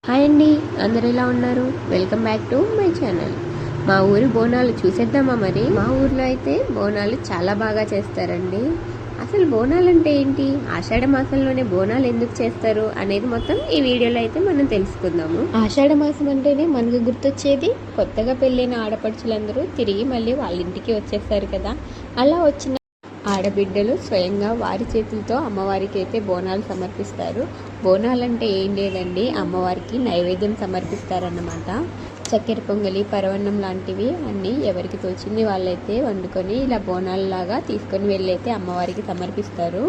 Hi అండి, అందరు ఎలా ఉన్నారు? Welcome back to my channel. మా ఊరి బోనాలు చూసేద్దామా? మరి మా ఊర్లో అయితే బోనాలు చాలా బాగా చేస్తారండి. అసలు బోనాలు అంటే ఏంటి, ఆషాఢ మాసంలోనే బోనాలు ఎందుకు చేస్తారు అనేది మొత్తం ఈ వీడియోలో అయితే మనం తెలుసుకుందాము. ఆషాఢ మాసం అంటేనే మనకు గుర్తొచ్చేది కొత్తగా పెళ్ళైన ఆడపడుచులందరూ తిరిగి మళ్ళీ వాళ్ళ ఇంటికి వచ్చేస్తారు కదా. అలా వచ్చిన ఆడబిడ్డలు స్వయంగా వారి చేతులతో అమ్మవారికి అయితే బోనాలు సమర్పిస్తారు. బోనాలు అంటే ఏం లేదండి, అమ్మవారికి నైవేద్యం సమర్పిస్తారన్నమాట. చక్కెర పొంగలి, పరవన్నం లాంటివి అన్నీ ఎవరికి తోచింది వాళ్ళైతే వండుకొని ఇలా బోనాలలాగా తీసుకొని వెళ్ళైతే అమ్మవారికి సమర్పిస్తారు.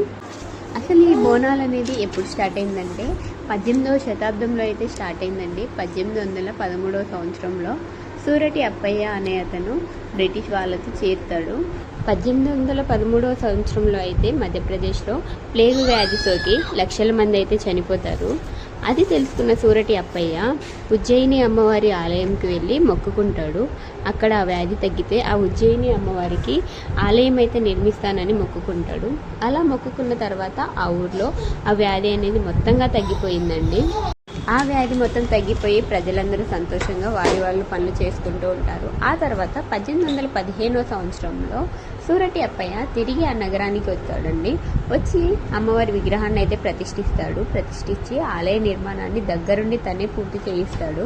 అసలు ఈ బోనాలు అనేది ఎప్పుడు స్టార్ట్ అయిందంటే 18వ శతాబ్దంలో అయితే స్టార్ట్ అయిందండి. 1813వ సంవత్సరంలో సూరటి అప్పయ్య అనే అతను బ్రిటిష్ వాళ్ళతో చేరుతాడు. 1813వ సంవత్సరంలో అయితే మధ్యప్రదేశ్లో ప్లేగు వ్యాధి సోకి లక్షల మంది అయితే చనిపోతారు. అది తెలుసుకున్న సూరటి అప్పయ్య ఉజ్జయిని అమ్మవారి ఆలయంకి వెళ్ళి మొక్కుకుంటాడు. అక్కడ ఆ వ్యాధి తగ్గితే ఆ ఉజ్జయిని అమ్మవారికి ఆలయం అయితే నిర్మిస్తానని మొక్కుకుంటాడు. అలా మొక్కుకున్న తర్వాత ఆ ఊర్లో ఆ వ్యాధి అనేది మొత్తంగా తగ్గిపోయిందండి. ఆ వ్యాధి మొత్తం తగ్గిపోయి ప్రజలందరూ సంతోషంగా వాళ్ళు పనులు చేసుకుంటూ ఉంటారు. ఆ తర్వాత 1815వ సంవత్సరంలో సూరటి అప్పయ్య తిరిగి ఆ నగరానికి వచ్చాడండి. వచ్చి అమ్మవారి విగ్రహాన్ని అయితే ప్రతిష్ఠించి ఆలయ నిర్మాణాన్ని దగ్గరుండి తనే పూర్తి చేయిస్తాడు.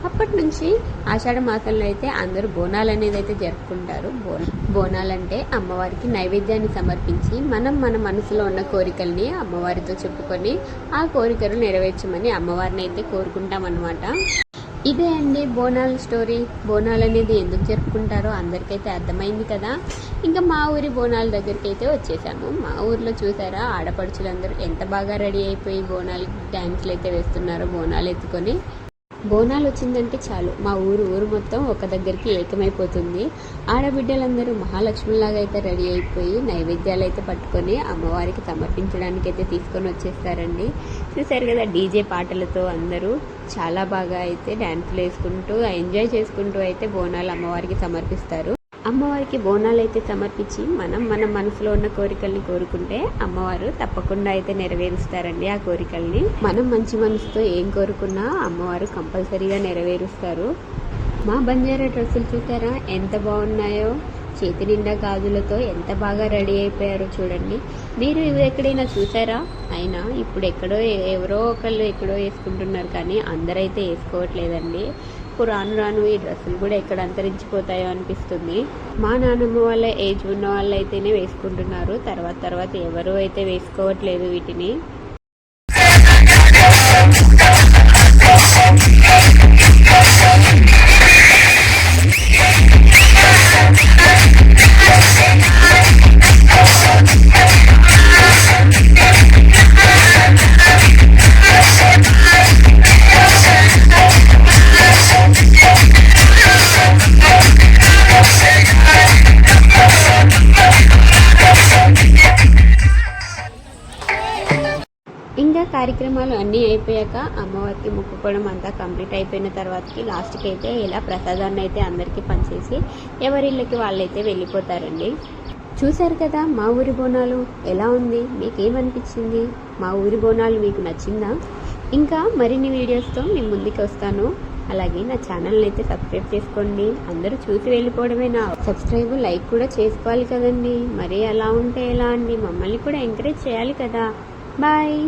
అప్పటి నుంచి ఆషాఢ మాసంలో అయితే అందరూ బోనాలు అనేది అయితే జరుపుకుంటారు. బోనాలంటే అమ్మవారికి నైవేద్యాన్ని సమర్పించి మన మనసులో ఉన్న కోరికల్ని అమ్మవారితో చెప్పుకొని ఆ కోరికలు నెరవేర్చమని అమ్మవారిని అయితే కోరుకుంటాం అన్నమాట. ఇదే అండి బోనాల స్టోరీ. బోనాలు అనేది ఎందుకు జరుపుకుంటారో అందరికైతే అర్థమైంది కదా. ఇంకా మా ఊరి బోనాల దగ్గరికి అయితే వచ్చేసాము. మా ఊర్లో చూసారా, ఆడపడుచులందరూ ఎంత బాగా రెడీ అయిపోయి బోనాలు డ్యాన్స్లు అయితే వేస్తున్నారో బోనాలు ఎత్తుకొని. బోనాలు వచ్చిందంటే చాలు మా ఊరు మొత్తం ఒక దగ్గరికి ఏకమైపోతుంది. ఆడబిడ్డలందరూ మహాలక్ష్మిలాగా అయితే రెడీ అయిపోయి నైవేద్యాలు అయితే పట్టుకొని అమ్మవారికి సమర్పించడానికి అయితే తీసుకొని వచ్చేస్తారండి. చూసారు కదా, డీజే పాటలతో అందరూ చాలా బాగా అయితే డ్యాన్సులు వేసుకుంటూ ఎంజాయ్ చేసుకుంటూ అయితే బోనాలు అమ్మవారికి సమర్పిస్తారు. అమ్మవారికి బోనాలు అయితే సమర్పించి మన మనసులో ఉన్న కోరికల్ని కోరుకుంటే అమ్మవారు తప్పకుండా అయితే నెరవేరుస్తారండి ఆ కోరికల్ని. మనం మంచి మనసుతో ఏం కోరుకున్నా అమ్మవారు కంపల్సరీగా నెరవేరుస్తారు. మా బంజారా డ్రెస్సులు చూసారా ఎంత బాగున్నాయో, చేతి నిండా గాజులతో ఎంత బాగా రెడీ అయిపోయారో చూడండి. మీరు ఇవి ఎక్కడైనా చూసారా? అయినా ఇప్పుడు ఎవరో ఒకళ్ళు ఎక్కడో వేసుకుంటున్నారు, కానీ అందరైతే వేసుకోవట్లేదండి. రాను ఈ డ్రెస్సులు కూడా ఎక్కడ అంతరించిపోతాయో అనిపిస్తుంది. మా నాన్నమ్మ వాళ్ళ ఏజ్ ఉన్న వాళ్ళు అయితేనే వేసుకుంటున్నారు, తర్వాత ఎవరు అయితే వేసుకోవట్లేదు వీటిని. ఇంకా కార్యక్రమాలు అన్నీ అయిపోయాక అమ్మవారికి మొక్కుకోవడం అంతా కంప్లీట్ అయిపోయిన తర్వాతకి లాస్ట్కి అయితే ఇలా ప్రసాదాన్ని అయితే అందరికీ పనిచేసి ఎవరిళ్ళకి వాళ్ళైతే వెళ్ళిపోతారండి. చూశారు కదా మా ఊరి బోనాలు ఎలా ఉంది, మీకేమనిపించింది? మా ఊరి బోనాలు మీకు నచ్చిందా? ఇంకా మరిన్ని వీడియోస్తో మేము ముందుకు వస్తాను. అలాగే నా ఛానల్ని అయితే సబ్స్క్రైబ్ చేసుకోండి. అందరూ చూసి వెళ్ళిపోవడమేనా, సబ్స్క్రైబ్ లైక్ కూడా చేసుకోవాలి కదండి. మరి అలా ఉంటే ఎలా అండి, మమ్మల్ని కూడా ఎంకరేజ్ చేయాలి కదా. బాయ్.